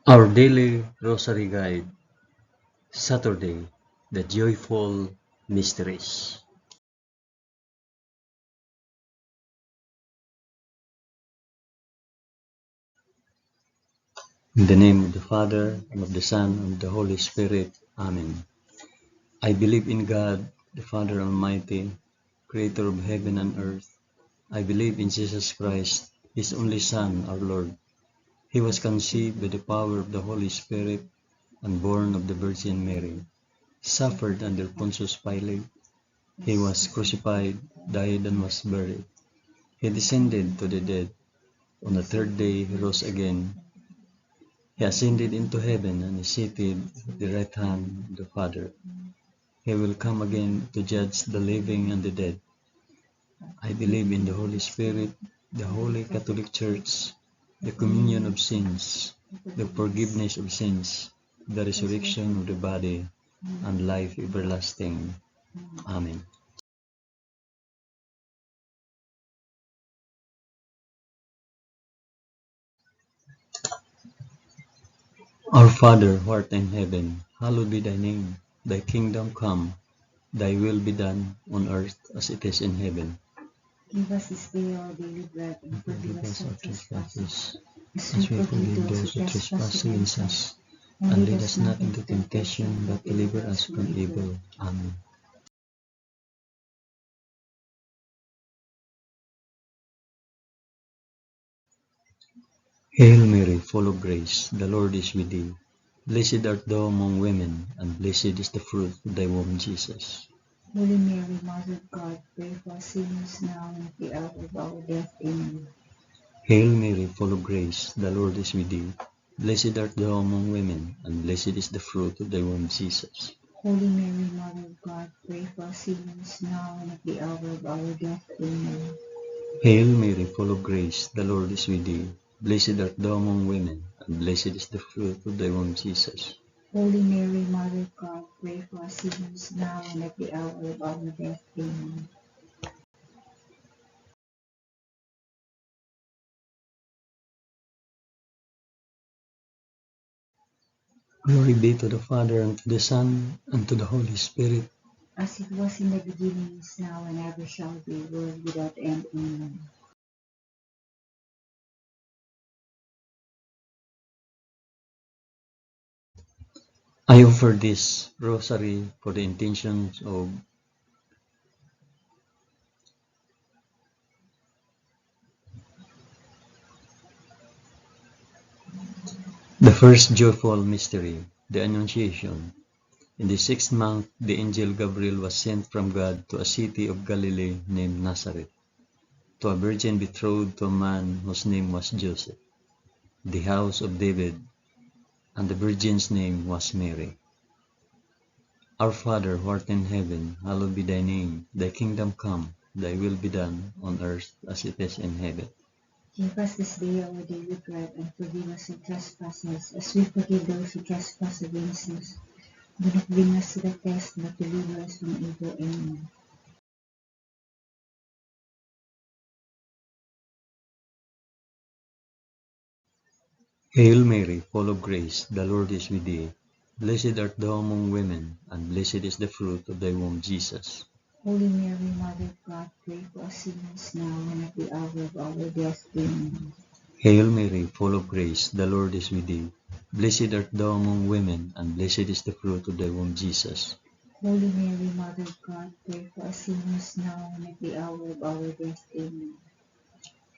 Our Daily Rosary Guide, Saturday, the Joyful Mysteries. In the name of the Father, and of the Son, and of the Holy Spirit. Amen. I believe in God, the Father Almighty, Creator of heaven and earth. I believe in Jesus Christ, His only Son, our Lord. He was conceived by the power of the Holy Spirit and born of the Virgin Mary, suffered under Pontius Pilate. He was crucified, died, and was buried. He descended to the dead. On the third day he rose again. He ascended into heaven and is seated at the right hand of the Father. He will come again to judge the living and the dead. I believe in the Holy Spirit, the Holy Catholic Church, the communion of sins, the forgiveness of sins, the resurrection of the body, and life everlasting. Amen. Our Father, who art in heaven, hallowed be thy name. Thy kingdom come, thy will be done on earth as it is in heaven. Give us this day our daily bread, and forgive us our trespasses, trespasses, as as we we forgive forgive those those who who trespass trespass against us. and And lead lead us us not not into into temptation, but deliver us from evil. Amen. Hail Mary, full of grace, the Lord is with thee. Blessed art thou among women, and blessed is the fruit of thy womb, Jesus. Holy Mary, Mother of God, pray for us sinners now and at the hour of our death. Amen. Hail Mary, full of grace, the Lord is with thee. Blessed art thou among women, and blessed is the fruit of thy womb, Jesus. Holy Mary, Mother of God, pray for us sinners now and at the hour of our death. Amen. Hail Mary, full of grace, the Lord is with thee. Blessed art thou among women, and blessed is the fruit of thy womb, Jesus. Holy Mary, Mother of God, pray for us sinners now and at the hour of our death. Amen. Glory be to the Father, and to the Son, and to the Holy Spirit. As it was in the beginning, is now, and ever shall be, world without end. Amen. I offer this rosary for the intentions of the first joyful mystery, the Annunciation. In the 6th month, the angel Gabriel was sent from God to a city of Galilee named Nazareth, to a virgin betrothed to a man whose name was Joseph, the house of David, and the virgin's name was Mary. Our Father, who art in heaven, hallowed be thy name. Thy kingdom come, thy will be done, on earth as it is in heaven. Give us this day our daily bread, and forgive us our trespasses, as we forgive those who trespass against us. Do not bring us to the test, but deliver us from evil. Amen. Hail Mary, full of grace, the Lord is with thee. Blessed art thou among women, and blessed is the fruit of thy womb, Jesus. Holy Mary, Mother of God, pray for us sinners now and at the hour of our death. Amen. Hail Mary, full of grace, the Lord is with thee. Blessed art thou among women, and blessed is the fruit of thy womb, Jesus. Holy Mary, Mother of God, pray for us sinners now and at the hour of our death. Amen.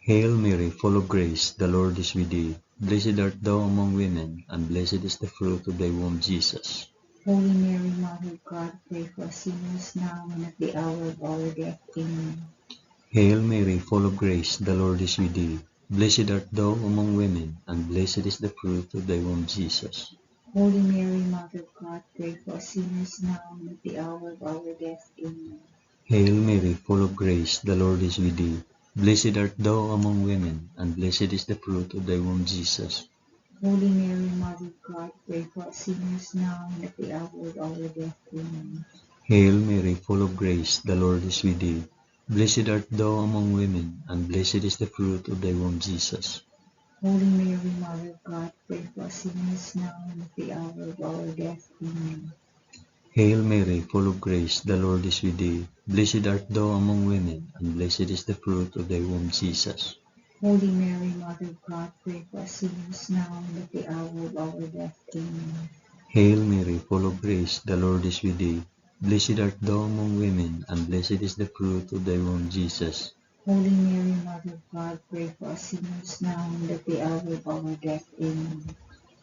Hail Mary, full of grace, the Lord is with thee. Blessed art thou among women, and blessed is the fruit of thy womb, Jesus. Holy Mary, Mother of God, pray for us sinners now and at the hour of our death. Amen. Hail Mary, full of grace, the Lord is with thee. Blessed art thou among women, and blessed is the fruit of thy womb, Jesus. Holy Mary, Mother of God, pray for us sinners now and at the hour of our death. Amen. Hail Mary, full of grace, the Lord is with thee. Blessed art thou among women, and blessed is the fruit of thy womb, Jesus. Holy Mary, Mother of God, pray for us sinners now and at the hour of our death. Amen. Hail Mary, full of grace, the Lord is with thee. Blessed art thou among women, and blessed is the fruit of thy womb, Jesus. Holy Mary, Mother of God, pray for us sinners now and at the hour of our death. Amen. Hail Mary, full of grace, the Lord is with thee. Blessed art thou among women, and blessed is the fruit of thy womb, Jesus. Holy Mary, Mother of God, pray for us sinners now and at the hour of our death. Amen. Hail Mary, full of grace, the Lord is with thee. Blessed art thou among women, and blessed is the fruit of thy womb, Jesus. Holy Mary, Mother of God, pray for us sinners now and at the hour of our death. Amen.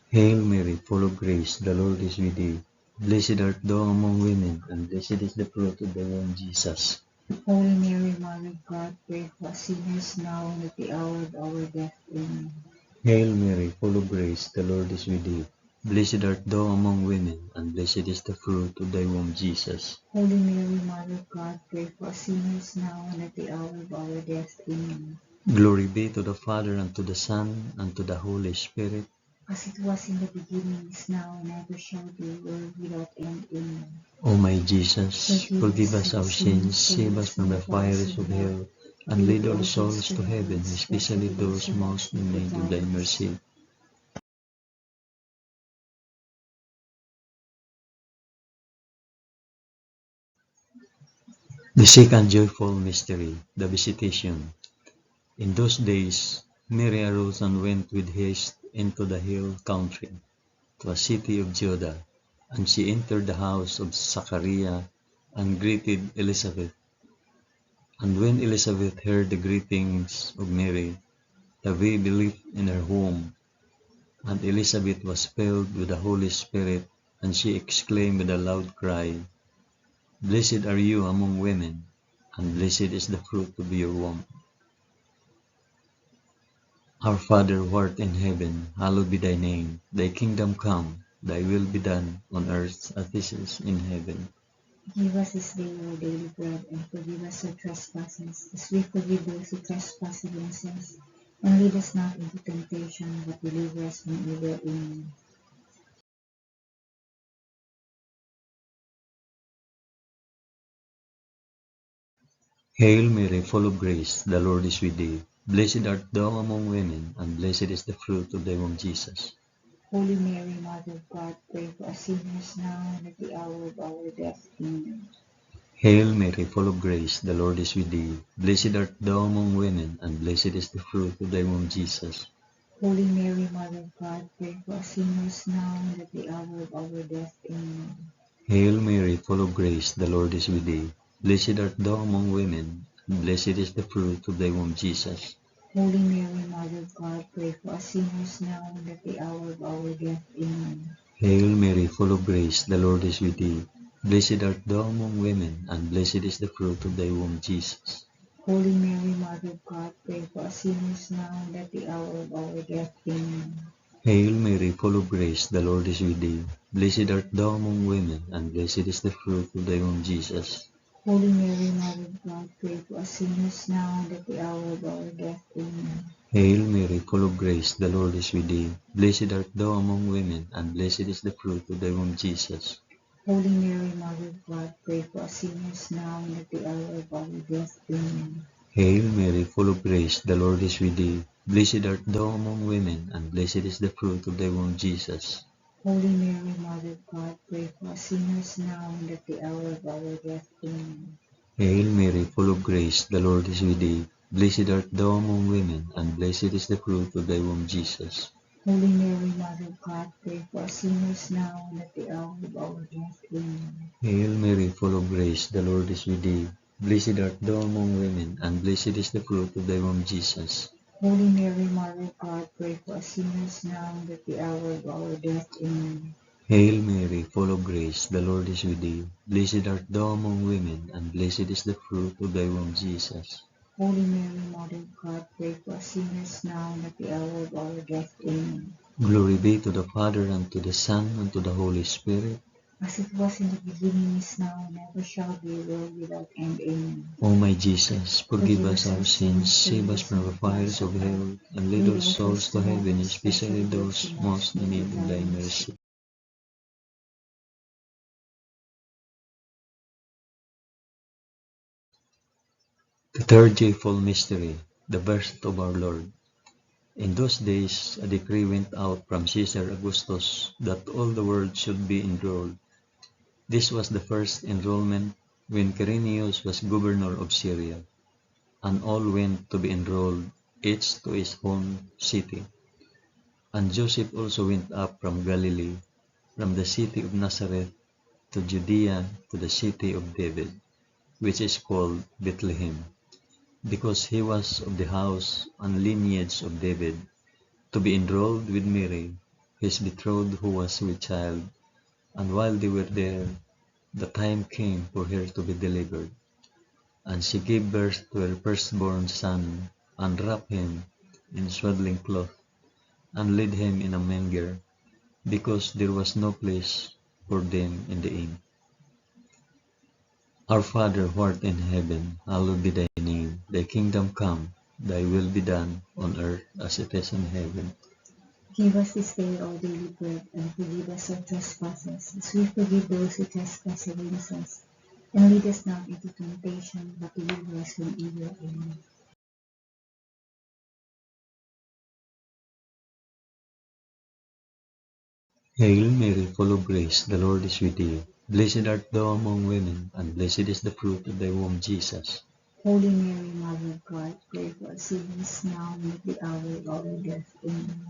Hail Mary, full of grace, the Lord is with thee. Blessed art thou among women, and blessed is the fruit of thy womb, Jesus. Holy Mary, Mother of God, pray for us sinners now and at the hour of our death. Amen. Hail Mary, full of grace, the Lord is with thee. Blessed art thou among women, and blessed is the fruit of thy womb, Jesus. Holy Mary, Mother of God, pray for us sinners now and at the hour of our death. Amen. Glory be to the Father, and to the Son, and to the Holy Spirit. As it was in the beginning, is now, and ever shall be, world without end. Amen. O my Jesus, forgive us our sins, save us from the fires of hell, and lead all souls to heaven, especially those most in need of thy mercy. The second joyful mystery, the Visitation. In those days, Mary arose and went with haste into the hill country, to a city of Judah, and she entered the house of Zachariah and greeted Elizabeth. And when Elizabeth heard the greetings of Mary, the baby leaped in her womb, and Elizabeth was filled with the Holy Spirit, and she exclaimed with a loud cry, Blessed are you among women, and blessed is the fruit of your womb. Our Father who art in heaven, hallowed be thy name. Thy kingdom come, thy will be done, on earth as it is in heaven. Give us this day our daily bread, and forgive us our trespasses, as we forgive those who trespass against us. And lead us not into temptation, but deliver us from evil. Amen. Hail Mary, full of grace, the Lord is with thee. Blessed art thou among women, and blessed is the fruit of thy womb, Jesus. Holy Mary, Mother of God, pray for us sinners now and at the hour of our death. Amen. Hail Mary, full of grace, the Lord is with thee. Blessed art thou among women, and blessed is the fruit of thy womb, Jesus. Holy Mary, Mother of God, pray for us sinners now and at the hour of our death. Amen. Hail Mary, full of grace, the Lord is with thee. Blessed art thou among women, and blessed is the fruit of thy womb, Jesus. Holy Mary, Mother of God, pray for us sinners now and at the hour of our death. Amen. Hail Mary, full of grace, the Lord is with thee. Blessed art thou among women, and blessed is the fruit of thy womb, Jesus. Holy Mary, Mother of God, pray for us sinners now and at the hour of our death. Amen. Hail Mary, full of grace, the Lord is with thee. Blessed art thou among women, and blessed is the fruit of thy womb, Jesus. Holy Mary, Mother of God, pray for us sinners now and at the hour of our death. Amen. Hail Mary, full of grace, the Lord is with thee. Blessed art thou among women, and blessed is the fruit of thy womb, Jesus. Holy Mary, Mother of God, pray for us sinners now and at the hour of our death. Amen. Hail Mary, full of grace, the Lord is with thee. Blessed art thou among women, and blessed is the fruit of thy womb, Jesus. Holy Mary, Mother of God, pray for us sinners now and at the hour of our death. Amen. Hail Mary, full of grace, the Lord is with thee. Blessed art thou among women, and blessed is the fruit of thy womb, Jesus. Holy Mary, Mother of God, pray for us sinners now and at the hour of our death. Amen. Hail Mary, full of grace, the Lord is with thee. Blessed art thou among women, and blessed is the fruit of thy womb, Jesus. Holy Mary, Mother of God, pray for us sinners now and at the hour of our death. Amen. Hail Mary, full of grace, the Lord is with thee. Blessed art thou among women, and blessed is the fruit of thy womb, Jesus. Holy Mary, Mother of God, pray for us sinners now and at the hour of our death. Amen. Glory be to the Father, and to the Son, and to the Holy Spirit. As it was in the beginning, is now, and ever shall be, world without end. Amen. O my Jesus, forgive us our sins, save us from the fires of hell, and lead all souls to heaven, especially those most in need of thy mercy. The third joyful mystery, the birth of our Lord. In those days, a decree went out from Caesar Augustus that all the world should be enrolled. This was the first enrollment when Quirinius was governor of Syria, and all went to be enrolled, each to his own city. And Joseph also went up from Galilee, from the city of Nazareth to Judea, to the city of David, which is called Bethlehem, because he was of the house and lineage of David, to be enrolled with Mary, his betrothed, who was with child. And while they were there, the time came for her to be delivered. And she gave birth to her firstborn son, and wrapped him in swaddling cloth, and laid him in a manger, because there was no place for them in the inn. Our Father who art in heaven, hallowed be thy name. Thy kingdom come, thy will be done, on earth as it is in heaven. Give us this day our daily bread, and forgive us our trespasses, as we forgive those who trespass against us. And lead us not into temptation, but deliver us from evil. Amen. Hail Mary, full of grace, the Lord is with thee. Blessed art thou among women, and blessed is the fruit of thy womb, Jesus. Holy Mary, Mother of God, pray for us sinners now and at the hour of our death. Amen.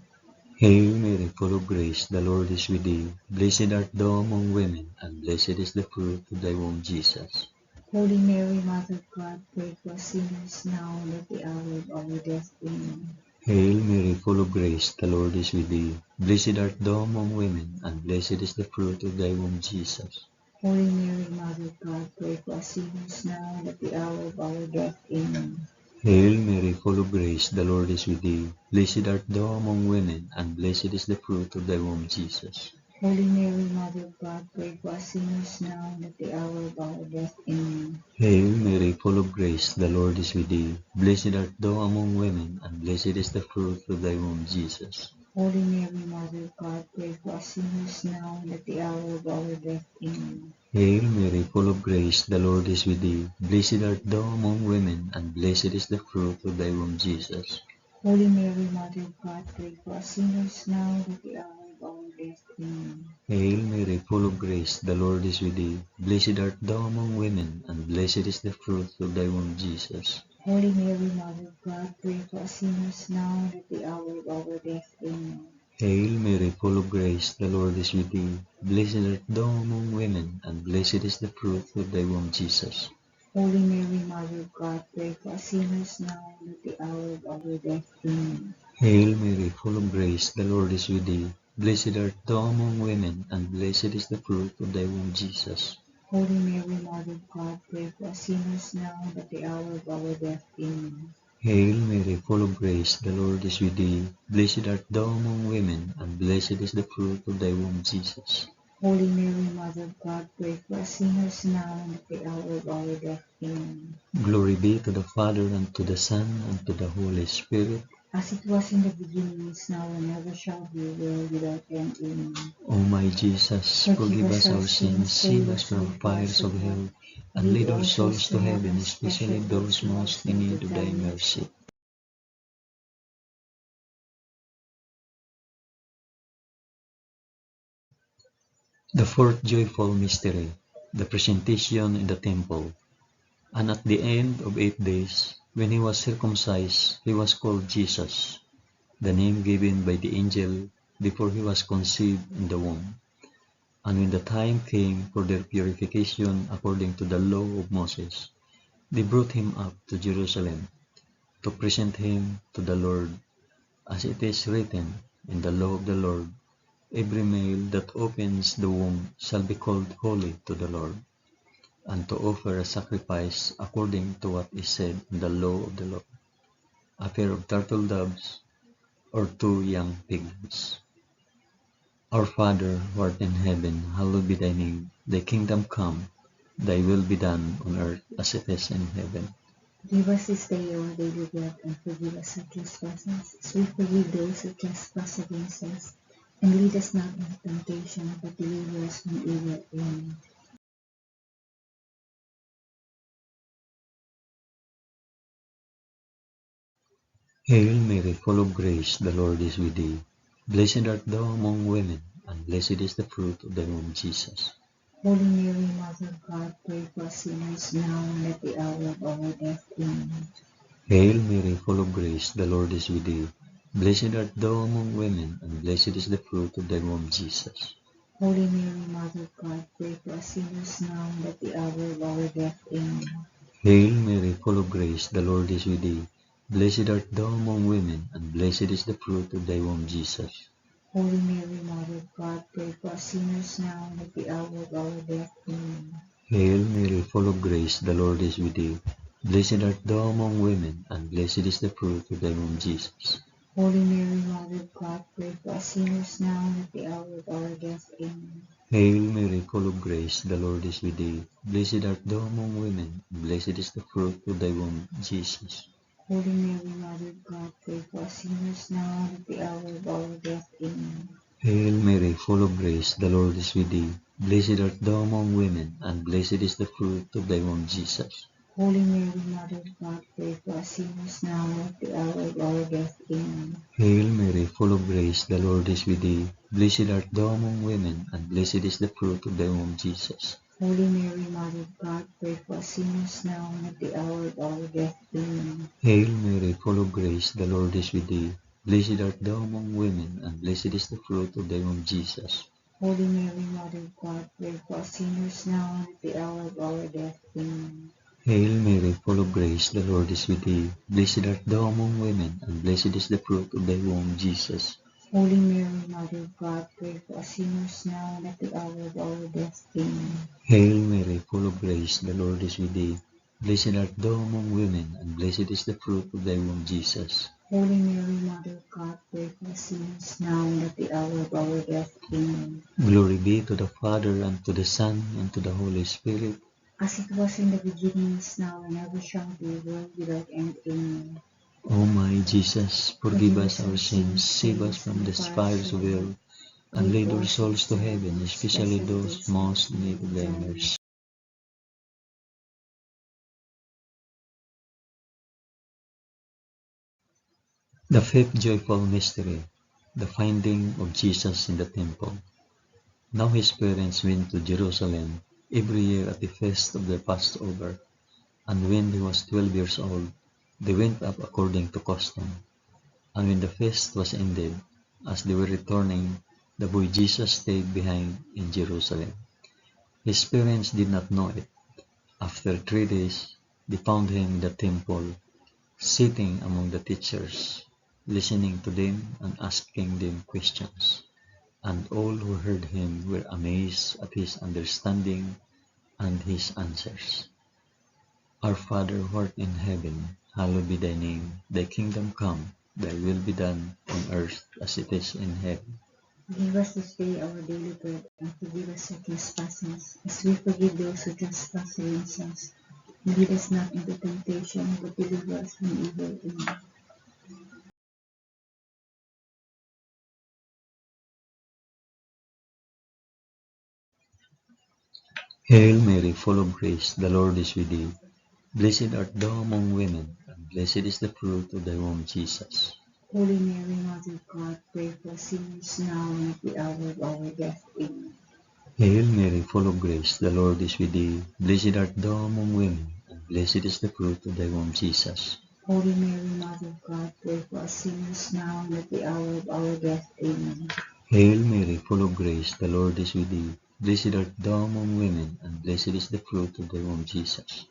Hail Mary, full of grace, the Lord is with thee. Blessed art thou among women, and blessed is the fruit of thy womb, Jesus. Holy Mary, Mother of God, pray for us sinners now and at the hour of our death. Amen. Hail Mary, full of grace, the Lord is with thee. Blessed art thou among women, and blessed is the fruit of thy womb, Jesus. Holy Mary, Mother of God, pray for us sinners now and at the hour of our death. Amen. Hail Mary, full of grace, the Lord is with thee. Blessed art thou among women, and blessed is the fruit of thy womb, Jesus. Holy Mary, Mother of God, pray for us sinners now and at the hour of our death. Amen. Hail Mary, full of grace, the Lord is with thee. Blessed art thou among women, and blessed is the fruit of thy womb, Jesus. Holy Mary, Mother of God, pray for us sinners now and at the hour of our death. Amen. Hail Mary, full of grace, the Lord is with thee. Blessed art thou among women, and blessed is the fruit of thy womb, Jesus. Holy Mary, Mother of God, pray for us sinners now and at the hour of our death. Amen. Hail Mary, full of grace, the Lord is with thee. Blessed art thou among women, and blessed is the fruit of thy womb, Jesus. Holy Mary, Mother of God, pray for us sinners now and at the hour of our death. Amen. Hail Mary, full of grace, the Lord is with thee. Blessed art thou among women, and blessed is the fruit of thy womb, Jesus. Holy Mary, Mother of God, pray for us sinners now and at the hour of our death. Amen. Hail Mary, full of grace, the Lord is with thee. Blessed art thou among women, and blessed is the fruit of thy womb, Jesus. Holy Mary, Mother of God, pray for us sinners now and at the hour of our death. Amen. Hail Mary, full of grace, the Lord is with thee. Blessed art thou among women, and blessed is the fruit of thy womb, Jesus. Holy Mary, Mother of God, pray for us sinners now and at the hour of our death. Amen. Glory be to the Father, and to the Son, and to the Holy Spirit. As it was in the beginning, is now, and ever shall be, world without end. Amen. O my Jesus, forgive us our sins, save us from fires of hell, and lead all souls to heaven, especially those most in need of thy mercy. The fourth joyful mystery, the presentation in the temple. And at the end of 8 days, when he was circumcised, he was called Jesus, the name given by the angel before he was conceived in the womb. And when the time came for their purification according to the law of Moses, they brought him up to Jerusalem to present him to the Lord, as it is written in the law of the Lord, every male that opens the womb shall be called holy to the Lord, and to offer a sacrifice according to what is said in the law of the Lord, a pair of turtle doves or 2 young piglets. Our Father, who art in heaven, hallowed be thy name. Thy kingdom come, thy will be done on earth as it is in heaven. Give us this day our daily bread, and forgive us our trespasses, as we forgive those who trespass against us. And lead us not into temptation, but deliver us from evil. Amen. Hail Mary, full of grace, the Lord is with thee. Blessed art thou among women, and blessed is the fruit of thy womb, Jesus. Holy Mary, Mother of God, pray for us sinners now and at the hour of our death. Amen. Hail Mary, full of grace, the Lord is with thee. Blessed art thou among women, and blessed is the fruit of thy womb, Jesus. Holy Mary, Mother of God, pray for us sinners now and at the hour of our death. Amen. Hail Mary, full of grace, the Lord is with thee. Blessed art thou among women, and blessed is the fruit of thy womb, Jesus. Holy Mary, Mother of God, pray for us sinners now and at the hour of our death. Amen. Hail Mary, full of grace, the Lord is with thee. Blessed art thou among women, and blessed is the fruit of thy womb, Jesus. Holy Mary, Mother of God, pray for us sinners now and at the hour of our death. Amen. Hail Mary, full of grace, the Lord is with thee. Blessed art thou among women, and blessed is the fruit of thy womb, Jesus. Holy Mary, Mother of God, pray for us sinners now and at the hour of our death. Amen. Hail Mary, full of grace, the Lord is with thee. Blessed art thou among women, and blessed is the fruit of thy womb, Jesus. Holy Mary, Mother of God, pray for us sinners now and at the hour of our death. Amen. Hail Mary, full of grace, the Lord is with thee. Blessed art thou among women, and blessed is the fruit of thy womb, Jesus. Holy Mary, Mother of God, pray for us sinners now and at the hour of our death. Amen. Hail Mary, full of grace, the Lord is with thee. Blessed art thou among women, and blessed is the fruit of thy womb, Jesus. Holy Mary, Mother of God, pray for us sinners now and at the hour of our death. Amen. Hail Mary, full of grace, the Lord is with thee. Blessed art thou among women, and blessed is the fruit of thy womb, Jesus. Holy Mary, Mother of God, pray for us sinners now and at the hour of our death. Amen. Hail Mary, full of grace, the Lord is with thee. Blessed art thou among women, and blessed is the fruit of thy womb, Jesus. Holy Mary, Mother of God, pray for us sinners now and at the hour of our death. Amen. Glory be to the Father, and to the Son, and to the Holy Spirit. As it was in the beginning, is now, and ever shall be, world without end. Amen. O my Jesus, forgive us our sins, save us from the fires of hell, and lead our souls to heaven, especially those most in need of thy mercy. The fifth joyful mystery, the finding of Jesus in the temple. Now his parents went to Jerusalem every year at the feast of the Passover, and when he was 12 years old, they went up according to custom. And when the feast was ended, as they were returning, the boy Jesus stayed behind in Jerusalem. His parents did not know it. After 3 days, they found him in the temple, sitting among the teachers, listening to them and asking them questions. And all who heard him were amazed at his understanding and his answers. Our Father who art in heaven, hallowed be thy name. Thy kingdom come, thy will be done on earth as it is in heaven. Give us this day our daily bread, and forgive us our trespasses, as we forgive those who trespass against us. And lead us not into temptation, but deliver us from evil. Amen. Hail Mary, full of grace, the Lord is with thee. Blessed art thou among women, and blessed is the fruit of thy womb, Jesus. Holy Mary, Mother of God, pray for us sinners now and at the hour of our death. Amen. Hail Mary, full of grace, the Lord is with thee. Blessed art thou among women, and blessed is the fruit of thy womb, Jesus. Holy Mary, Mother of God, pray for us sinners now and at the hour of our death. Amen. Hail Mary, full of grace, the Lord is with thee. Blessed art thou among women, and blessed is the fruit of thy womb, Jesus.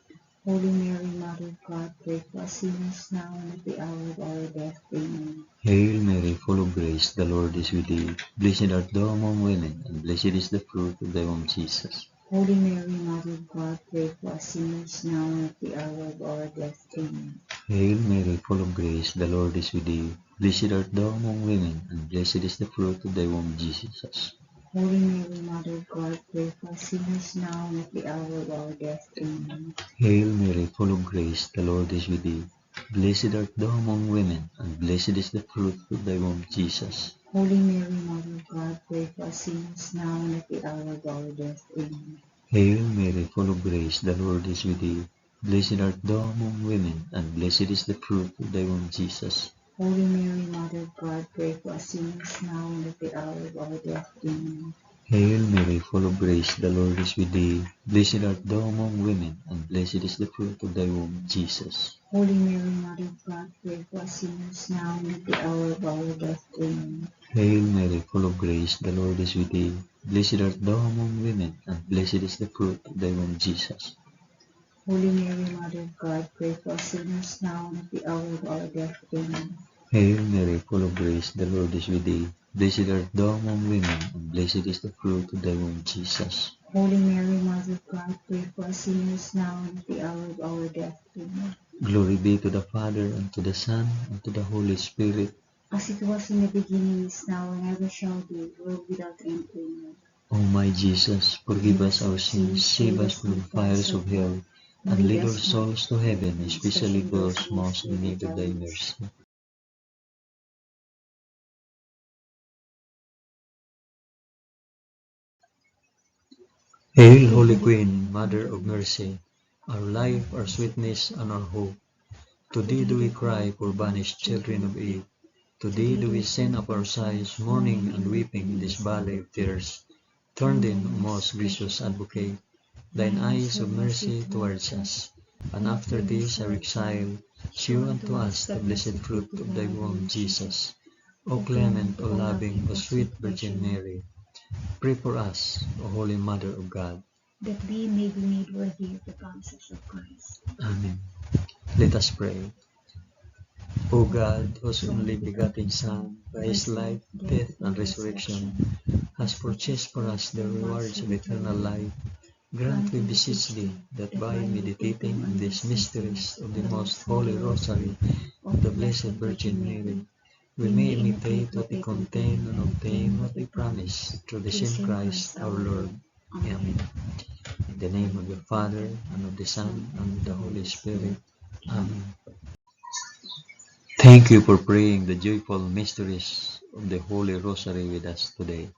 Holy Mary, Mother of God, pray for us sinners now and at the hour of our death. Amen. Hail Mary, full of grace, the Lord is with thee. Blessed art thou among women, and blessed is the fruit of thy womb, Jesus. Holy Mary, Mother of God, pray for us sinners now and at the hour of our death. Amen. Hail Mary, full of grace, the Lord is with thee. Blessed art thou among women, and blessed is the fruit of thy womb, Jesus. Holy Mary, Mother of God, pray for us sinners now and at the hour of our death. Amen. Hail Mary, full of grace, the Lord is with thee. Blessed art thou among women, and blessed is the fruit of thy womb, Jesus. Holy Mary, Mother of God, pray for us sinners now and at the hour of our death. Amen. Hail Mary, full of grace, the Lord is with thee. Blessed art thou among women, and blessed is the fruit of thy womb, Jesus. Holy Mary, Mother of God, pray for us sinners now and at the hour of our death. Amen. Hail Mary, full of grace, the Lord is with thee. Blessed art thou among women, and blessed is the fruit of thy womb, Jesus. Holy Mary, Mother of God, pray for us sinners now and at the hour of our death. Amen. Hail Mary, full of grace, the Lord is with thee. Blessed art thou among women, and blessed is the fruit of thy womb, Jesus. Holy Mary, Mother of God, pray for us sinners now and at the hour of our death. Amen. Hail Mary, full of grace, the Lord is with thee. Blessed art thou among women, and blessed is the fruit of thy womb, Jesus. Holy Mary, Mother of God, pray for us sinners now and at the hour of our death. Amen. Glory be to the Father, and to the Son, and to the Holy Spirit. As it was in the beginning, is now, and ever shall be, world without end. Amen. O my Jesus, forgive us our sins, save us from the fires of hell, and lead our souls to heaven, especially those most in need of thy mercy. Hail, Holy Queen, Mother of Mercy, our life, our sweetness, and our hope. To thee do we cry, poor banished children of Eve. To thee do we send up our sighs, mourning and weeping in this valley of tears. Turn then, O most gracious Advocate, thine eyes of mercy towards us, and after this our exile, shew unto us the blessed fruit of thy womb, Jesus. O clement, O loving, O sweet Virgin Mary, pray for us, O Holy Mother of God. that we may be made worthy of the promises of Christ. Amen. Let us pray. O God, whose only begotten Son, by his life, death, and resurrection, has purchased for us the rewards of eternal life, grant, we beseech thee, that by meditating on these mysteries of the most holy Rosary of the Blessed Virgin Mary, we may imitate what they contain and obtain what they promise, through the same Christ our Lord. Amen. In the name of the Father, and of the Son, and of the Holy Spirit. Amen. Thank you for praying the joyful mysteries of the Holy Rosary with us today.